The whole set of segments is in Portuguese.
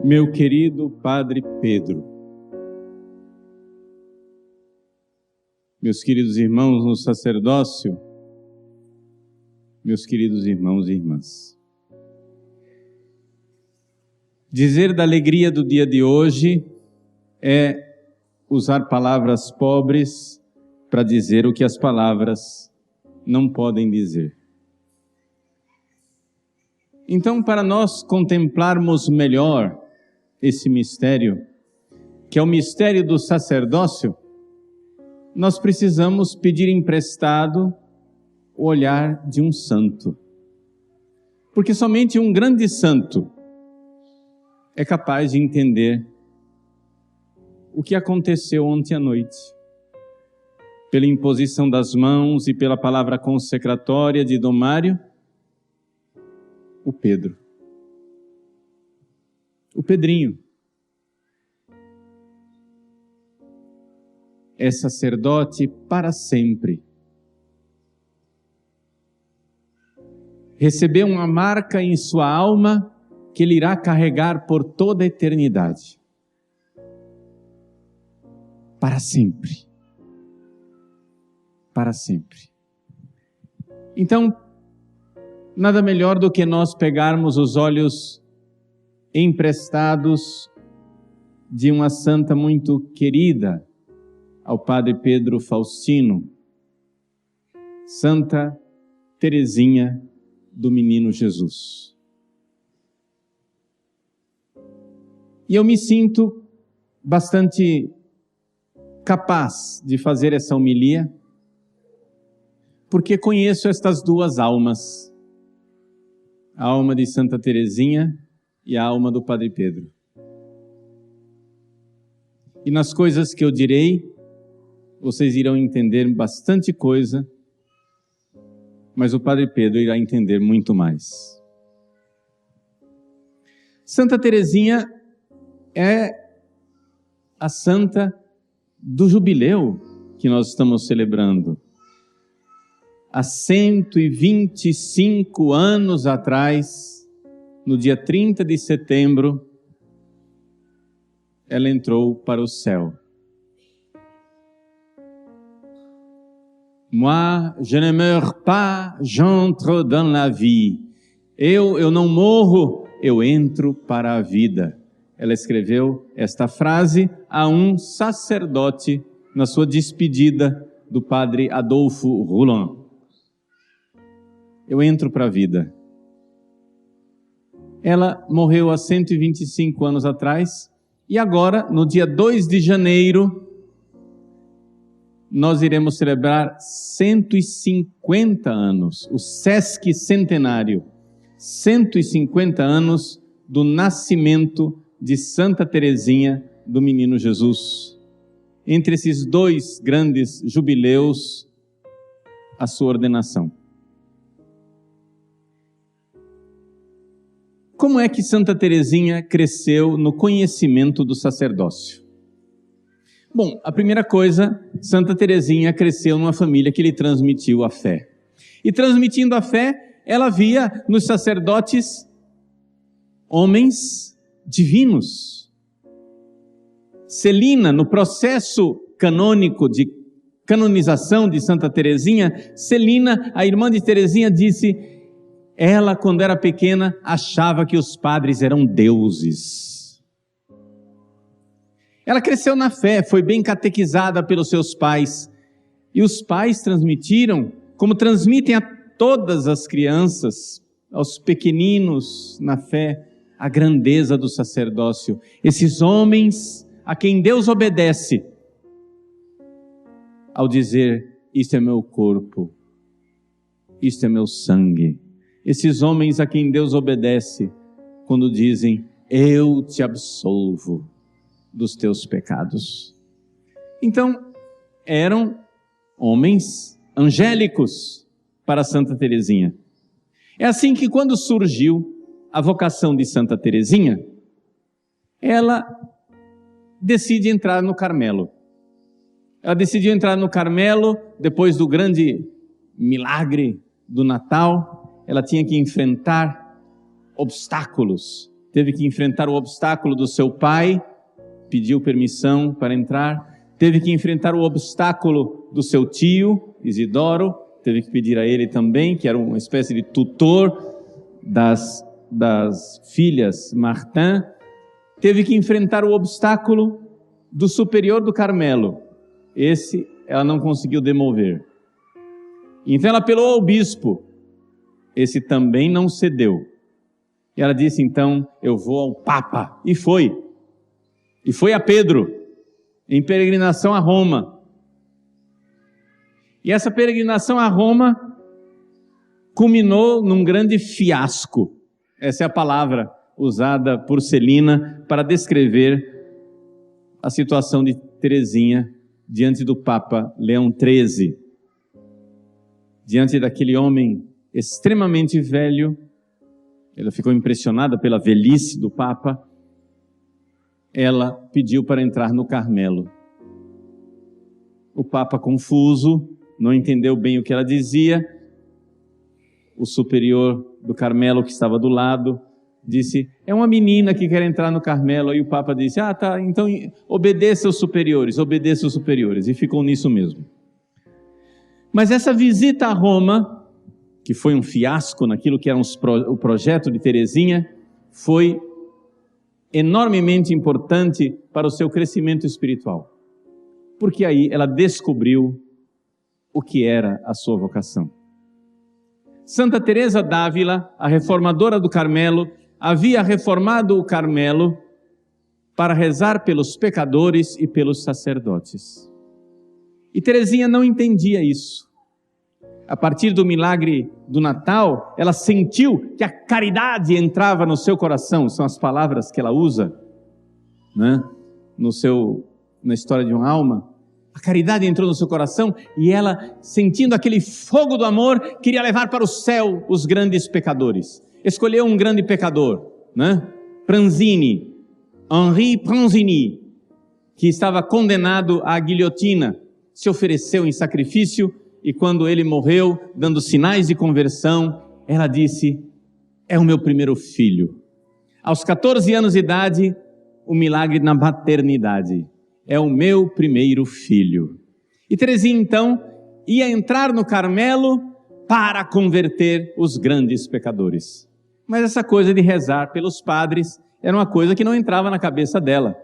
Meu querido Padre Pedro, meus queridos irmãos no sacerdócio, meus queridos irmãos e irmãs, dizer da alegria do dia de hoje é usar palavras pobres para dizer o que as palavras não podem dizer. Então, para nós contemplarmos melhor esse mistério, que é o mistério do sacerdócio, nós precisamos pedir emprestado o olhar de um santo. Porque somente um grande santo é capaz de entender o que aconteceu ontem à noite. Pela imposição das mãos e pela palavra consecratória de Dom Mário, o Pedro. O Pedrinho é sacerdote para sempre. Recebeu uma marca em sua alma que ele irá carregar por toda a eternidade. Para sempre. Para sempre. Então, nada melhor do que nós pegarmos os olhos emprestados de uma santa muito querida ao Padre Pedro Faustino, Santa Teresinha do Menino Jesus. E eu me sinto bastante capaz de fazer essa homilia, porque conheço estas duas almas, a alma de Santa Teresinha e a alma do Padre Pedro. E nas coisas que eu direi, vocês irão entender bastante coisa, mas o Padre Pedro irá entender muito mais. Santa Teresinha é a santa do jubileu que nós estamos celebrando. Há 125 anos atrás, no dia 30 de setembro, ela entrou para o céu. Moi, je ne meurs pas, j'entre dans la vie. Eu não morro, eu entro para a vida. Ela escreveu esta frase a um sacerdote na sua despedida do padre Adolfo Roulin. Eu entro para a vida. Ela morreu há 125 anos atrás e agora, no dia 2 de janeiro, nós iremos celebrar 150 anos, o Sesc Centenário, 150 anos do nascimento de Santa Teresinha do Menino Jesus. Entre esses dois grandes jubileus, a sua ordenação. Como é que Santa Teresinha cresceu no conhecimento do sacerdócio? Bom, a primeira coisa, Santa Teresinha cresceu numa família que lhe transmitiu a fé. E transmitindo a fé, ela via nos sacerdotes homens divinos. Celina, no processo canônico de canonização de Santa Teresinha, Celina, a irmã de Teresinha, disse: ela, quando era pequena, achava que os padres eram deuses. Ela cresceu na fé, foi bem catequizada pelos seus pais. E os pais transmitiram, como transmitem a todas as crianças, aos pequeninos na fé, a grandeza do sacerdócio. Esses homens a quem Deus obedece, ao dizer: isto é meu corpo, isto é meu sangue. Esses homens a quem Deus obedece, quando dizem: eu te absolvo dos teus pecados. Então, eram homens angélicos para Santa Teresinha. É assim que, quando surgiu a vocação de Santa Teresinha, ela decide entrar no Carmelo. Ela decidiu entrar no Carmelo depois do grande milagre do Natal. Ela tinha que enfrentar obstáculos teve que enfrentar o obstáculo do seu pai, pediu permissão para entrar, teve que enfrentar o obstáculo do seu tio, Isidoro, teve que pedir a ele também, que era uma espécie de tutor das filhas Martin, teve que enfrentar o obstáculo do superior do Carmelo. Esse ela não conseguiu demover. Então ela apelou ao bispo. Esse também não cedeu. E ela disse, então, eu vou ao Papa. E foi. E foi a Pedro, em peregrinação a Roma. E essa peregrinação a Roma culminou num grande fiasco. Essa é a palavra usada por Celina para descrever a situação de Teresinha diante do Papa Leão XIII. Diante daquele homem extremamente velho, ela ficou impressionada pela velhice do Papa, ela pediu para entrar no Carmelo. O Papa, confuso, não entendeu bem o que ela dizia. O superior do Carmelo, que estava do lado, disse, é uma menina que quer entrar no Carmelo. Aí o Papa disse, tá, então obedeça os superiores, e ficou nisso mesmo. Mas essa visita a Roma, que foi um fiasco naquilo que era o projeto de Teresinha, foi enormemente importante para o seu crescimento espiritual. Porque aí ela descobriu o que era a sua vocação. Santa Teresa d'Ávila, a reformadora do Carmelo, havia reformado o Carmelo para rezar pelos pecadores e pelos sacerdotes. E Teresinha não entendia isso. A partir do milagre do Natal, ela sentiu que a caridade entrava no seu coração. São as palavras que ela usa, né? Na história de uma alma. A caridade entrou no seu coração e ela, sentindo aquele fogo do amor, queria levar para o céu os grandes pecadores. Escolheu um grande pecador, né? Pranzini, Henri Pranzini, que estava condenado à guilhotina, se ofereceu em sacrifício e quando ele morreu, dando sinais de conversão, ela disse, é o meu primeiro filho. Aos 14 anos de idade, o milagre na maternidade. É o meu primeiro filho. E Teresinha, então, ia entrar no Carmelo para converter os grandes pecadores. Mas essa coisa de rezar pelos padres era uma coisa que não entrava na cabeça dela.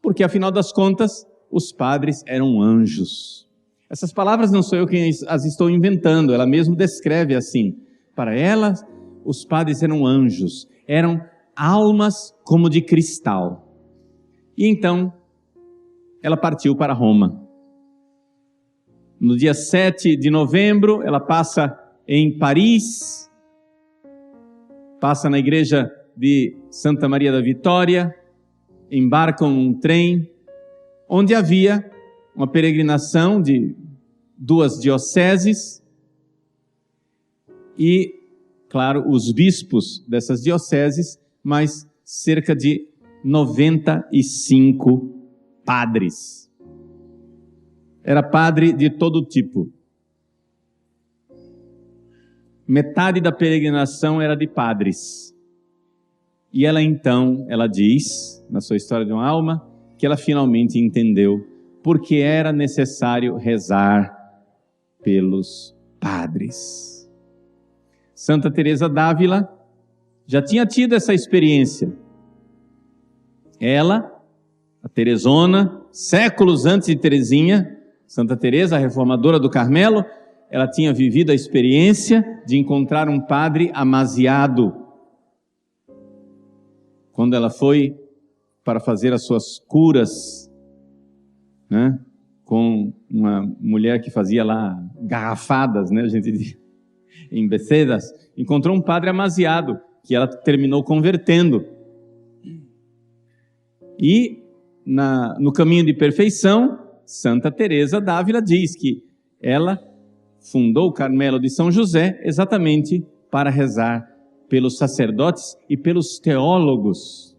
Porque, afinal das contas, os padres eram anjos. Essas palavras não sou eu quem as estou inventando, ela mesma descreve assim. Para ela, os padres eram anjos, eram almas como de cristal. E então, ela partiu para Roma. No dia 7 de novembro, ela passa em Paris, passa na igreja de Santa Maria da Vitória, embarcam num trem, onde havia uma peregrinação de 2 dioceses e, claro, os bispos dessas dioceses, mas cerca de 95 padres. Era padre de todo tipo. Metade da peregrinação era de padres. E ela então, ela diz, na sua história de uma alma, que ela finalmente entendeu porque era necessário rezar pelos padres. Santa Teresa d'Ávila já tinha tido essa experiência. Ela, a Teresona, séculos antes de Teresinha, Santa Teresa, a reformadora do Carmelo, ela tinha vivido a experiência de encontrar um padre amaziado. Quando ela foi para fazer as suas curas, né, com uma mulher que fazia lá garrafadas, né, a gente diz, em Becedas, encontrou um padre amaziado, que ela terminou convertendo. E no caminho de perfeição, Santa Teresa d'Ávila diz que ela fundou o Carmelo de São José exatamente para rezar pelos sacerdotes e pelos teólogos.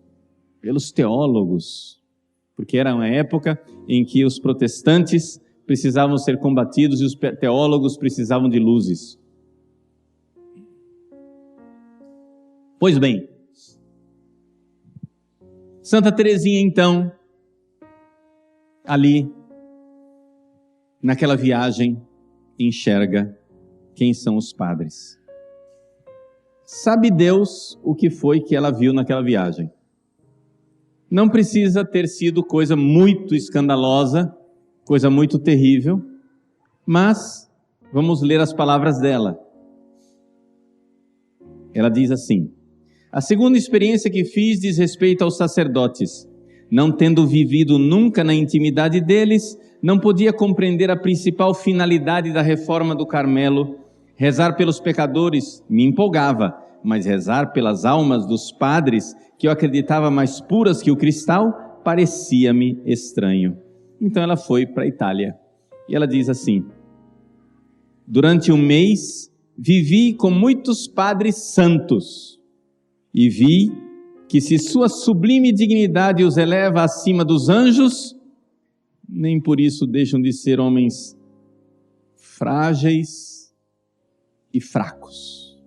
Porque era uma época em que os protestantes precisavam ser combatidos e os teólogos precisavam de luzes. Pois bem, Santa Teresinha, então, ali, naquela viagem, enxerga quem são os padres. Sabe Deus o que foi que ela viu naquela viagem? Não precisa ter sido coisa muito escandalosa, coisa muito terrível, mas vamos ler as palavras dela. Ela diz assim: a segunda experiência que fiz diz respeito aos sacerdotes. Não tendo vivido nunca na intimidade deles, não podia compreender a principal finalidade da reforma do Carmelo. Rezar pelos pecadores me empolgava, mas rezar pelas almas dos padres, que eu acreditava mais puras que o cristal, parecia-me estranho. Então ela foi para a Itália. E ela diz assim: durante um mês, vivi com muitos padres santos, e vi que se sua sublime dignidade os eleva acima dos anjos, nem por isso deixam de ser homens frágeis e fracos.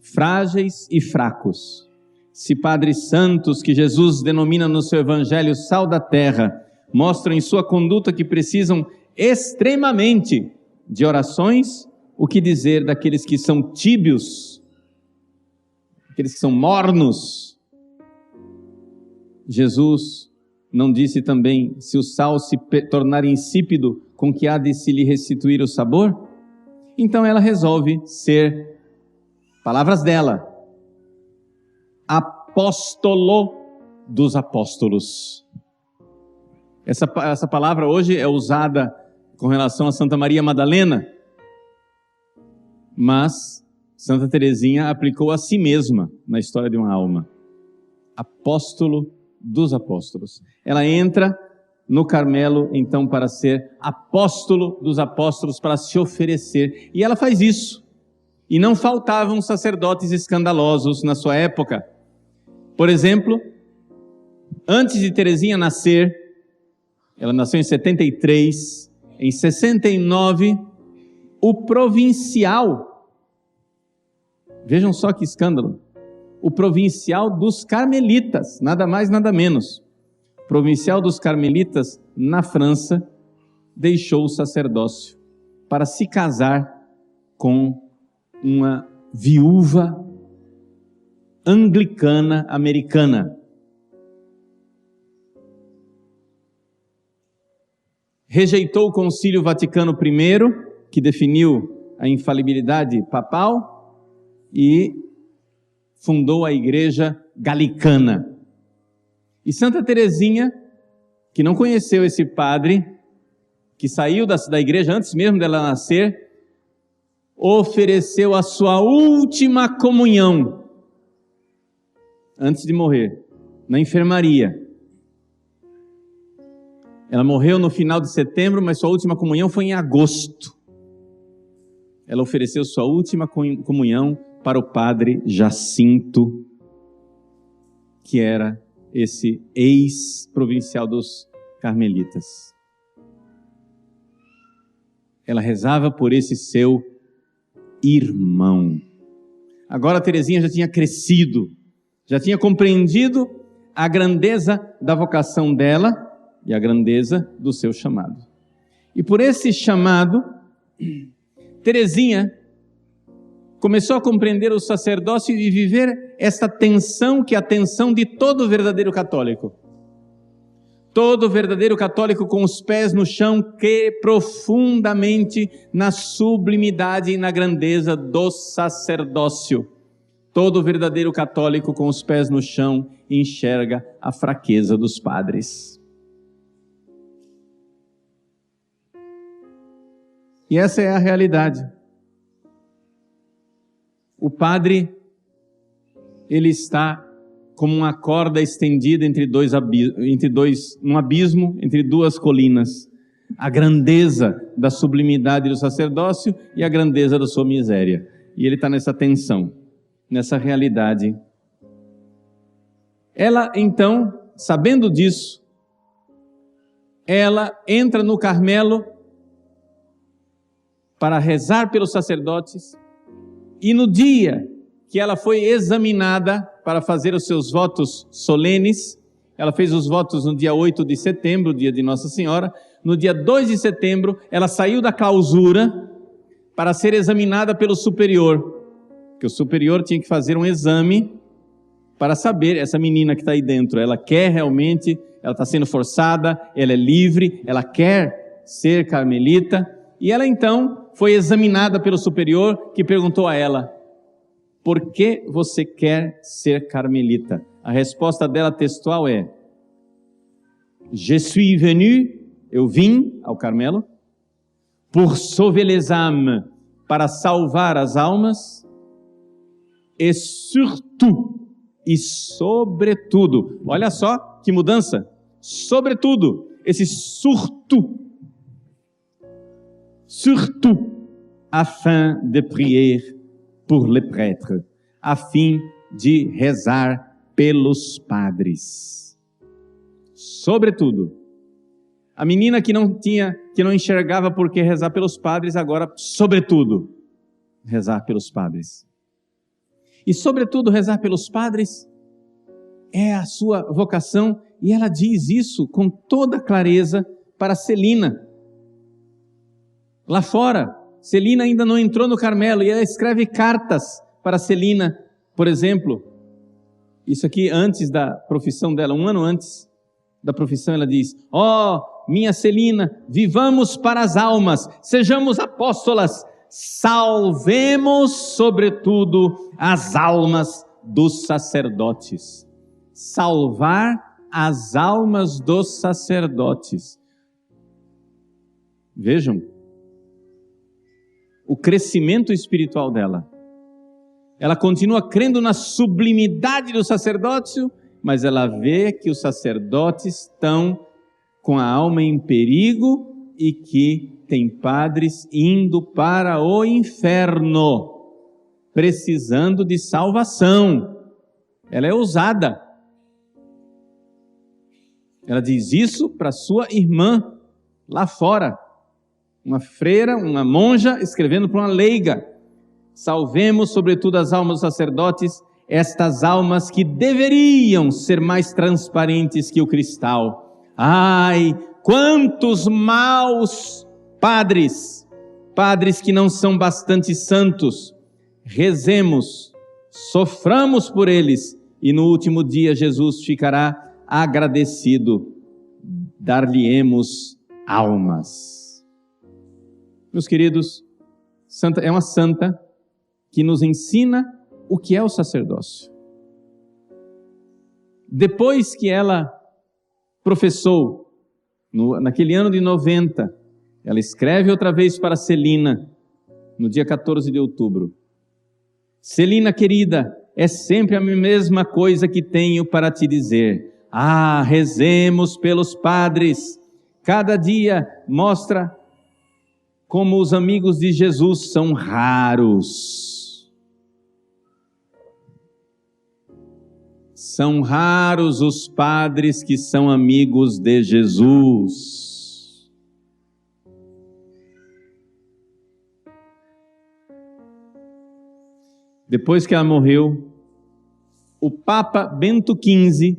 Frágeis e fracos. Se padres santos, que Jesus denomina no seu evangelho sal da terra, mostram em sua conduta que precisam extremamente de orações, o que dizer daqueles que são tíbios, aqueles que são mornos? Jesus não disse também: se o sal se tornar insípido, com que há de se lhe restituir o sabor? Então ela resolve ser, palavras dela, apóstolo dos apóstolos. Essa palavra hoje é usada com relação a Santa Maria Madalena, mas Santa Teresinha aplicou a si mesma na história de uma alma. Apóstolo dos apóstolos. Ela entra no Carmelo, então, para ser apóstolo dos apóstolos, para se oferecer. E ela faz isso. E não faltavam sacerdotes escandalosos na sua época. Por exemplo, antes de Teresinha nascer, ela nasceu em 73, em 69, o provincial, vejam só que escândalo, o provincial dos carmelitas, nada mais, nada menos, provincial dos carmelitas na França, deixou o sacerdócio para se casar com uma viúva anglicana americana. Rejeitou o Concílio Vaticano I, que definiu a infalibilidade papal, e fundou a Igreja Galicana. E Santa Teresinha, que não conheceu esse padre, que saiu da igreja antes mesmo dela nascer, ofereceu a sua última comunhão antes de morrer, na enfermaria. Ela morreu no final de setembro, mas sua última comunhão foi em agosto. Ela ofereceu sua última comunhão para o padre Jacinto, que era esse ex-provincial dos carmelitas. Ela rezava por esse seu irmão. Agora Teresinha já tinha crescido, já tinha compreendido a grandeza da vocação dela e a grandeza do seu chamado. E por esse chamado, Teresinha começou a compreender o sacerdócio e viver esta tensão, que é a tensão de todo verdadeiro católico. Todo verdadeiro católico com os pés no chão, crê profundamente na sublimidade e na grandeza do sacerdócio. Todo verdadeiro católico com os pés no chão enxerga a fraqueza dos padres. E essa é a realidade. O padre, ele está como uma corda estendida entre um abismo, entre duas colinas. A grandeza da sublimidade do sacerdócio e a grandeza da sua miséria. E ele está nessa tensão, nessa realidade. Ela, então, sabendo disso, ela entra no Carmelo para rezar pelos sacerdotes, e no dia que ela foi examinada para fazer os seus votos solenes, ela fez os votos no dia 8 de setembro, dia de Nossa Senhora. No dia 2 de setembro, ela saiu da clausura para ser examinada pelo superior, porque o superior tinha que fazer um exame para saber, essa menina que está aí dentro, ela quer realmente, ela está sendo forçada, ela é livre, ela quer ser carmelita, e ela então foi examinada pelo superior, que perguntou a ela: por que você quer ser carmelita? A resposta dela textual é: Je suis venu, eu vim ao Carmelo, pour sauver les âmes, para salvar as almas, e surtout, e sobretudo, olha só que mudança, sobretudo, esse surtout, afin de prier pour les prêtres, a fim de rezar pelos padres. Sobretudo, a menina que não enxergava por que rezar pelos padres, agora, sobretudo, rezar pelos padres. E sobretudo, rezar pelos padres é a sua vocação, e ela diz isso com toda clareza para Celina. Lá fora, Celina ainda não entrou no Carmelo, e ela escreve cartas para Celina, por exemplo. Isso aqui antes da profissão dela, um ano antes da profissão, ela diz: ó, minha Celina, vivamos para as almas, sejamos apóstolas, salvemos sobretudo as almas dos sacerdotes. Salvar as almas dos sacerdotes. Vejam o crescimento espiritual dela. Ela continua crendo na sublimidade do sacerdócio, mas ela vê que os sacerdotes estão com a alma em perigo e que tem padres indo para o inferno, precisando de salvação. Ela é ousada. Ela diz isso para sua irmã, lá fora. Uma freira, uma monja, escrevendo para uma leiga: salvemos sobretudo as almas dos sacerdotes, estas almas que deveriam ser mais transparentes que o cristal. Ai, quantos maus padres que não são bastante santos. Rezemos, soframos por eles, e no último dia Jesus ficará agradecido. Dar-lhe-emos almas. Meus queridos, é uma santa que nos ensina o que é o sacerdócio. Depois que ela professou, naquele ano de 90, ela escreve outra vez para Celina, no dia 14 de outubro. Celina querida, é sempre a mesma coisa que tenho para te dizer. Ah, rezemos pelos padres. Cada dia mostra como os amigos de Jesus são raros. São raros os padres que são amigos de Jesus. Depois que ela morreu, o Papa Bento XV,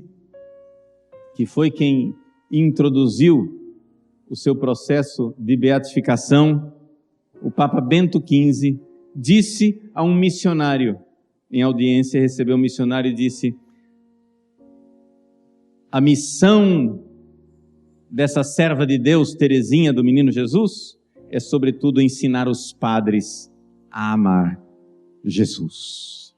que foi quem introduziu o seu processo de beatificação, o Papa Bento XV disse a um missionário, em audiência, recebeu um missionário e disse: a missão dessa serva de Deus, Teresinha do Menino Jesus, é sobretudo ensinar os padres a amar Jesus.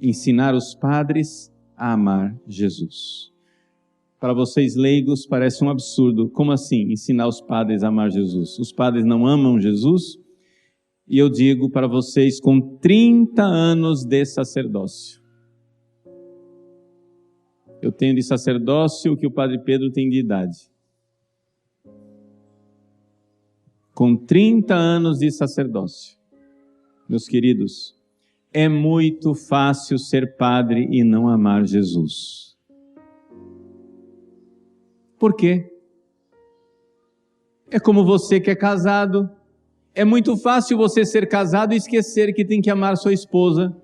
Ensinar os padres a amar Jesus. Para vocês leigos parece um absurdo. Como assim ensinar os padres a amar Jesus? Os padres não amam Jesus? E eu digo para vocês, com 30 anos de sacerdócio, eu tenho de sacerdócio o que o Padre Pedro tem de idade. Com 30 anos de sacerdócio, meus queridos, é muito fácil ser padre e não amar Jesus. Por quê? É como você que é casado. É muito fácil você ser casado e esquecer que tem que amar sua esposa.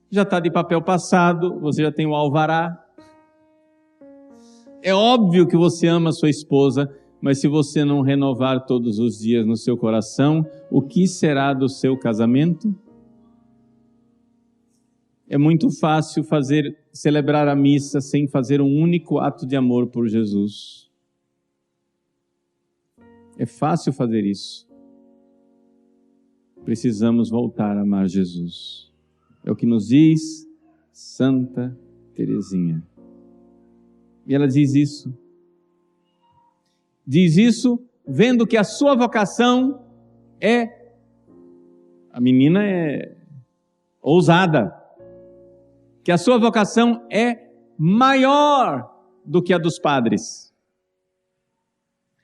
Já está de papel passado, você já tem o alvará. É óbvio que você ama sua esposa, mas se você não renovar todos os dias no seu coração, o que será do seu casamento? É muito fácil celebrar a missa sem fazer um único ato de amor por Jesus. É fácil fazer isso. Precisamos voltar a amar Jesus. É o que nos diz Santa Teresinha. E ela diz isso. Diz isso vendo que a sua vocação a menina é ousada, que a sua vocação é maior do que a dos padres.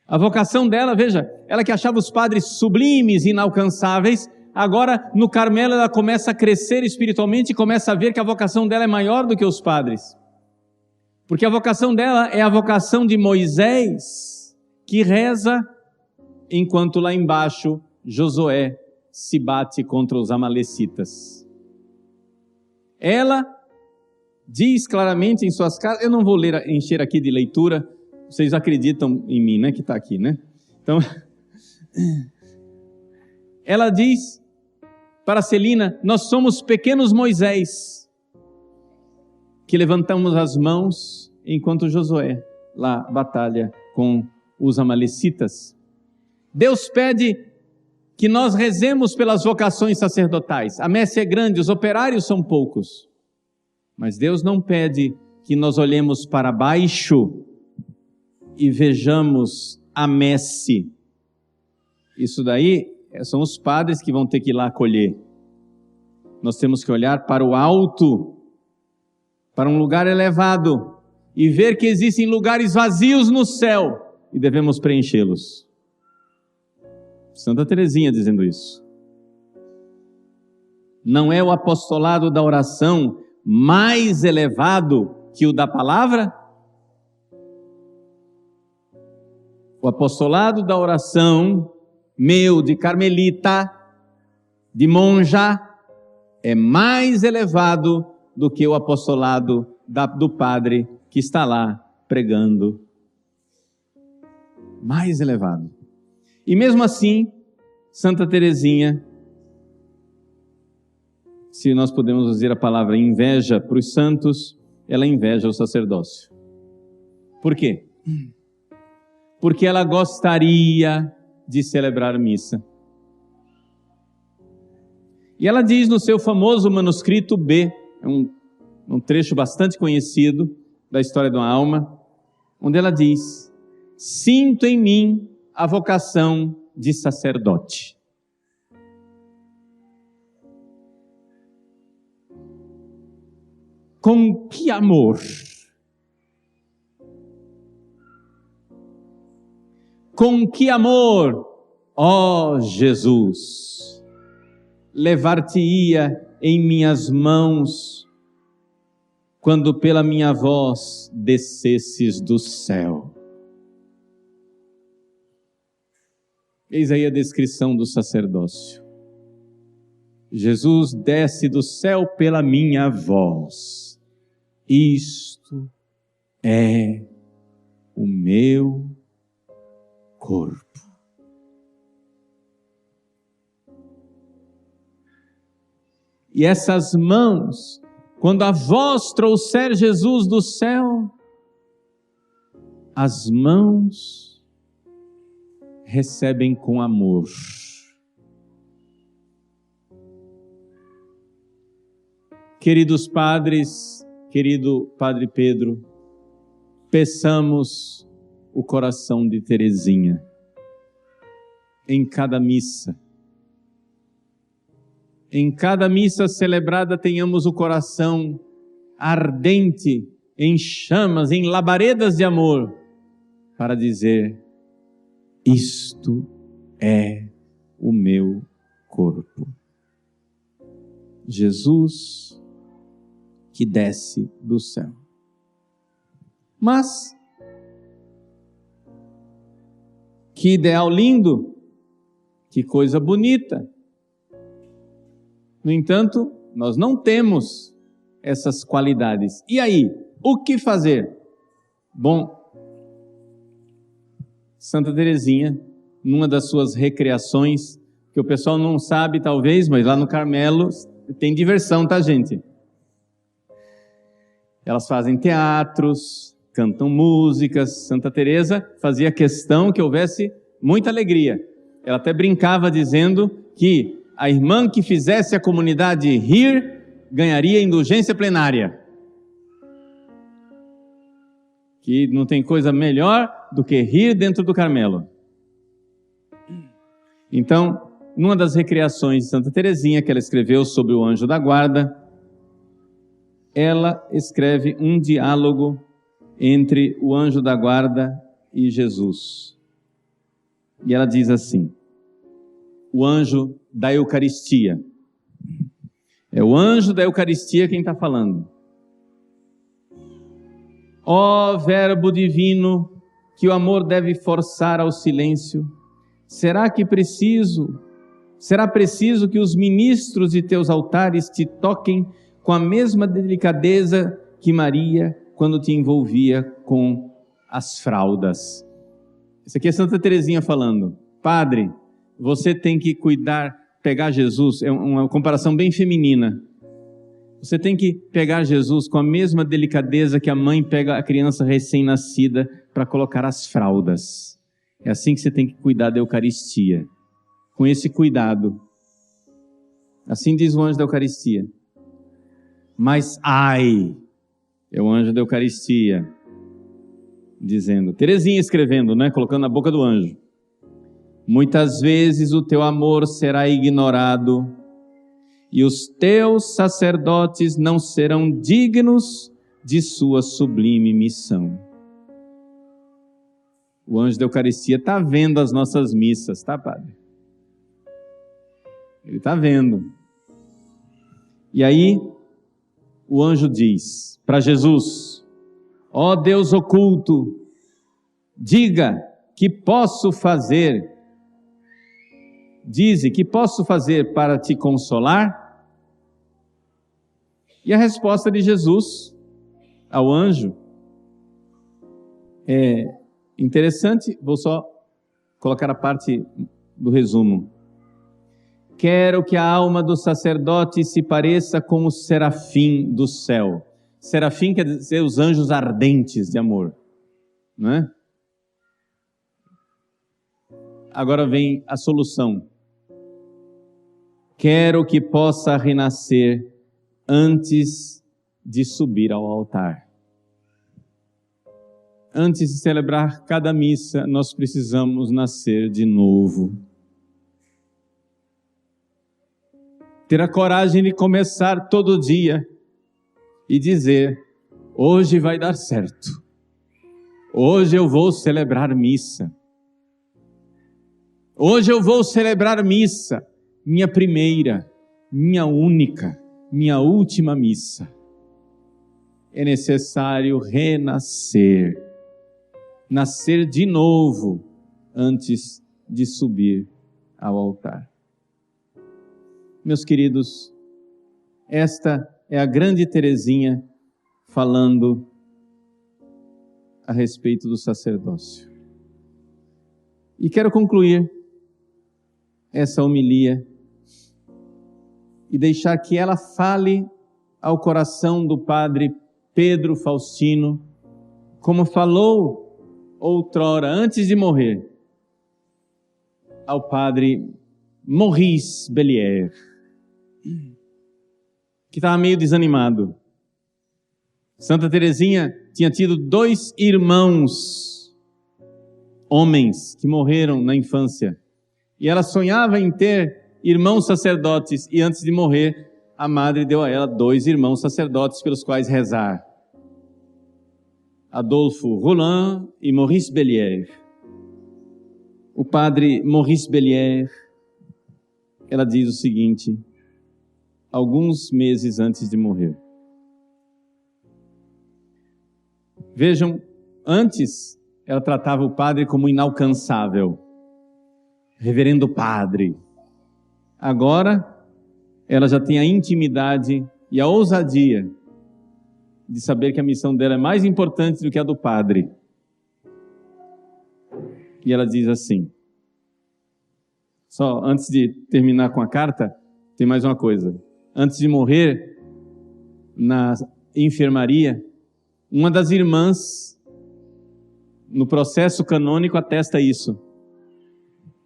A vocação dela, veja, ela que achava os padres sublimes, inalcançáveis, agora no Carmelo ela começa a crescer espiritualmente e começa a ver que a vocação dela é maior do que os padres. Porque a vocação dela é a vocação de Moisés, que reza enquanto lá embaixo Josué se bate contra os amalecitas. Ela diz claramente em suas cartas, eu não vou encher aqui de leitura, vocês acreditam em mim, né, que está aqui, né? Então, ela diz para Celina, nós somos pequenos Moisés, que levantamos as mãos enquanto Josué lá batalha com os amalecitas. Deus pede que nós rezemos pelas vocações sacerdotais. A messe é grande, os operários são poucos. Mas Deus não pede que nós olhemos para baixo e vejamos a messe. Isso daí são os padres que vão ter que ir lá acolher. Nós temos que olhar para o alto, para um lugar elevado, e ver que existem lugares vazios no céu, e devemos preenchê-los. Santa Teresinha dizendo isso. Não é o apostolado da oração mais elevado que o da palavra? O apostolado da oração, meu, de carmelita, de monja, é mais elevado do que o apostolado do padre que está lá pregando. Mais elevado. E mesmo assim, Santa Teresinha, se nós podemos dizer a palavra inveja para os santos, ela inveja o sacerdócio. Por quê? Porque ela gostaria de celebrar missa. E ela diz no seu famoso manuscrito B, é um trecho bastante conhecido da história de uma alma, onde ela diz, sinto em mim a vocação de sacerdote. Com que amor! Com que amor, ó Jesus, levar-te-ia em minhas mãos quando pela minha voz descesses do céu. Eis aí a descrição do sacerdócio. Jesus desce do céu pela minha voz. Isto é o meu corpo. E essas mãos, quando a voz trouxer Jesus do céu, as mãos recebem com amor. Queridos padres, querido Padre Pedro, peçamos o coração de Teresinha em cada missa. Em cada missa celebrada tenhamos o coração ardente, em chamas, em labaredas de amor, para dizer, isto é o meu corpo. Jesus que desce do céu. Mas Que ideal lindo! Que coisa bonita! No entanto, nós não temos essas qualidades. E aí, o que fazer? Bom, Santa Teresinha, numa das suas recreações, que o pessoal não sabe talvez, mas lá no Carmelo tem diversão, tá, gente? Elas fazem teatros, cantam músicas. Santa Teresa fazia questão que houvesse muita alegria. Ela até brincava dizendo que a irmã que fizesse a comunidade rir ganharia indulgência plenária. Que não tem coisa melhor do que rir dentro do Carmelo. Então, numa das recreações de Santa Teresinha, que ela escreveu sobre o anjo da guarda, ela escreve um diálogo entre o anjo da guarda e Jesus. E ela diz assim: o anjo da Eucaristia. É o anjo da Eucaristia quem está falando. Ó Verbo divino, que o amor deve forçar ao silêncio, será preciso que os ministros de teus altares te toquem com a mesma delicadeza que Maria quando te envolvia com as fraldas. Isso aqui é Santa Teresinha falando. Padre, você tem que cuidar, pegar Jesus, é uma comparação bem feminina. Você tem que pegar Jesus com a mesma delicadeza que a mãe pega a criança recém-nascida para colocar as fraldas. É assim que você tem que cuidar da Eucaristia. Com esse cuidado. Assim diz o anjo da Eucaristia. Mas ai, é o anjo da Eucaristia dizendo, Teresinha escrevendo, né, colocando na boca do anjo. Muitas vezes o teu amor será ignorado e os teus sacerdotes não serão dignos de sua sublime missão. O anjo da Eucaristia está vendo as nossas missas, tá, padre? Ele está vendo. E aí, o anjo diz para Jesus: ó Deus oculto, diga que posso fazer. Dize que posso fazer para te consolar? E a resposta de Jesus ao anjo é interessante. Vou só colocar a parte do resumo. Quero que a alma do sacerdote se pareça com o serafim do céu. Serafim quer dizer os anjos ardentes de amor, não é? Agora vem a solução. Quero que possa renascer antes de subir ao altar. Antes de celebrar cada missa, nós precisamos nascer de novo. Ter a coragem de começar todo dia e dizer: hoje vai dar certo. Hoje eu vou celebrar missa. Hoje eu vou celebrar missa. Minha primeira, minha única, minha última missa. É necessário renascer. Nascer de novo antes de subir ao altar. Meus queridos, esta é a grande Teresinha falando a respeito do sacerdócio. E quero concluir essa homilia e deixar que ela fale ao coração do padre Pedro Faustino, como falou outrora, antes de morrer, ao padre Maurice Bellier, que estava meio desanimado. Santa Teresinha tinha tido 2 irmãos, homens, que morreram na infância. E ela sonhava em ter irmãos sacerdotes, e antes de morrer, a madre deu a ela 2 irmãos sacerdotes pelos quais rezar. Adolfo Roland e Maurice Bellier. O padre Maurice Bellier, ela diz o seguinte, alguns meses antes de morrer. Vejam, antes ela tratava o padre como inalcançável. reverendo padre. Agora, ela já tem a intimidade e a ousadia de saber que a missão dela é mais importante do que a do padre. E ela diz assim, só antes de terminar com a carta, tem mais uma coisa. Antes de morrer na enfermaria, uma das irmãs, no processo canônico, atesta isso.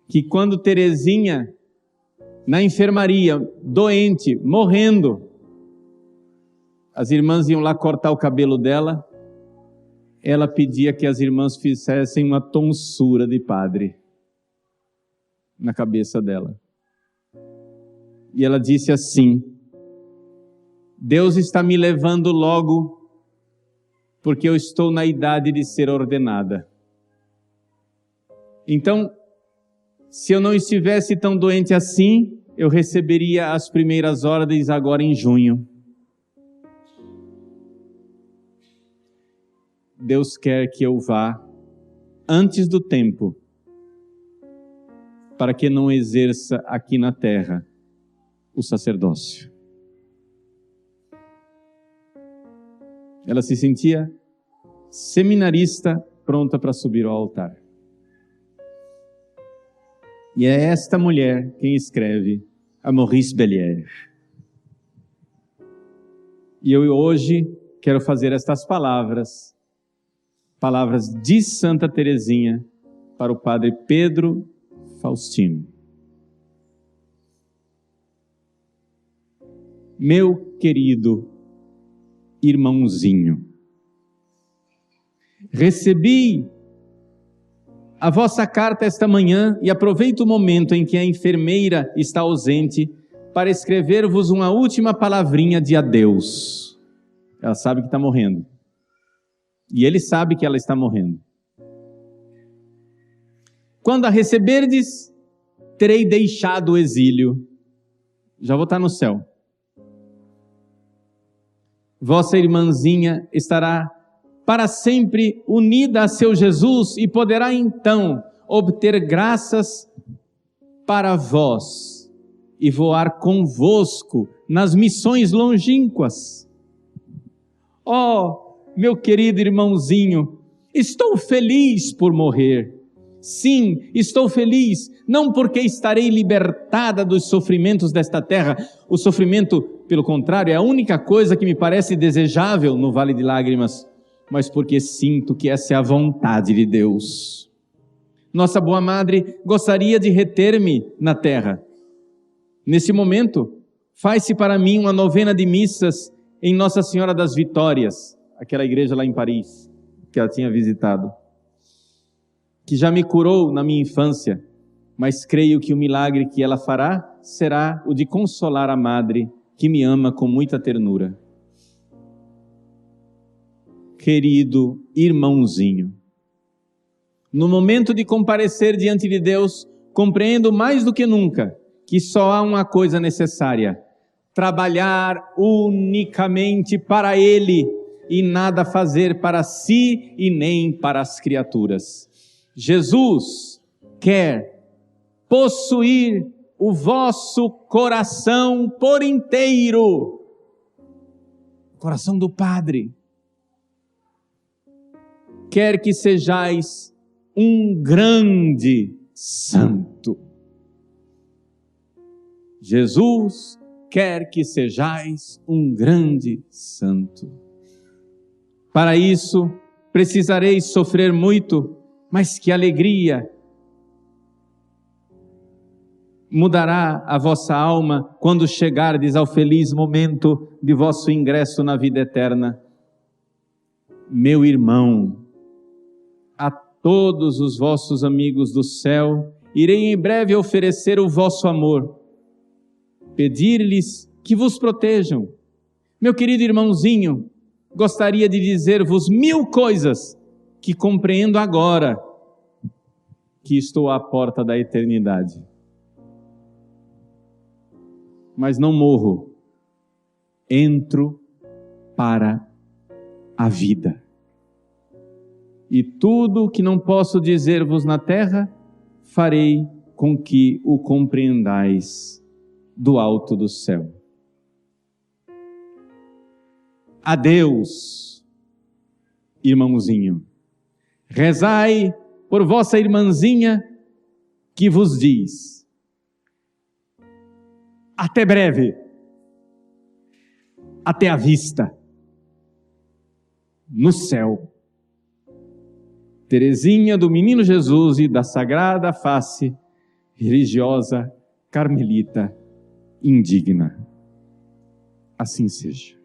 Que quando Teresinha, na enfermaria, doente, morrendo, as irmãs iam lá cortar o cabelo dela, ela pedia que as irmãs fizessem uma tonsura de padre na cabeça dela. E ela disse assim, Deus está me levando logo, porque eu estou na idade de ser ordenada. Então, se eu não estivesse tão doente assim, eu receberia as primeiras ordens agora em junho. Deus quer que eu vá antes do tempo, para que não exerça aqui na terra o sacerdócio. Ela se sentia seminarista, pronta para subir ao altar. E é esta mulher quem escreve a Maurice Bellière. E eu hoje quero fazer estas palavras de Santa Teresinha para o Padre Pedro Faustino. Meu querido irmãozinho, recebi a vossa carta esta manhã e aproveito o momento em que a enfermeira está ausente para escrever-vos uma última palavrinha de adeus. Ela sabe que está morrendo. E ele sabe que ela está morrendo. Quando a receberdes, terei deixado o exílio. Já vou estar no céu. Vossa irmãzinha estará para sempre unida a seu Jesus e poderá então obter graças para vós e voar convosco nas missões longínquas. Oh, meu querido irmãozinho, estou feliz por morrer. Sim, estou feliz, não porque estarei libertada dos sofrimentos desta terra. O sofrimento, pelo contrário, é a única coisa que me parece desejável no Vale de Lágrimas, mas porque sinto que essa é a vontade de Deus. Nossa boa Madre gostaria de reter-me na terra. Nesse momento, faz-se para mim uma novena de missas em Nossa Senhora das Vitórias, aquela igreja lá em Paris, que ela tinha visitado, que já me curou na minha infância, mas creio que o milagre que ela fará será o de consolar a Madre, que me ama com muita ternura. Querido irmãozinho, no momento de comparecer diante de Deus, compreendo mais do que nunca que só há uma coisa necessária: trabalhar unicamente para Ele e nada fazer para si e nem para as criaturas. Jesus quer possuir o vosso coração por inteiro, coração do Padre. Quer que sejais um grande santo. Jesus quer que sejais um grande santo. Para isso, precisareis sofrer muito, mas que alegria mudará a vossa alma quando chegardes ao feliz momento de vosso ingresso na vida eterna. Meu irmão, a todos os vossos amigos do céu, irei em breve oferecer o vosso amor, pedir-lhes que vos protejam. Meu querido irmãozinho, gostaria de dizer-vos 1000 coisas que compreendo agora que estou à porta da eternidade. Mas não morro, entro para a vida. E tudo o que não posso dizer-vos na terra, farei com que o compreendais do alto do céu. Adeus, irmãozinho. Rezai por vossa irmãzinha que vos diz: até breve, até a vista, no céu. Teresinha do Menino Jesus e da Sagrada Face, religiosa carmelita indigna. Assim seja.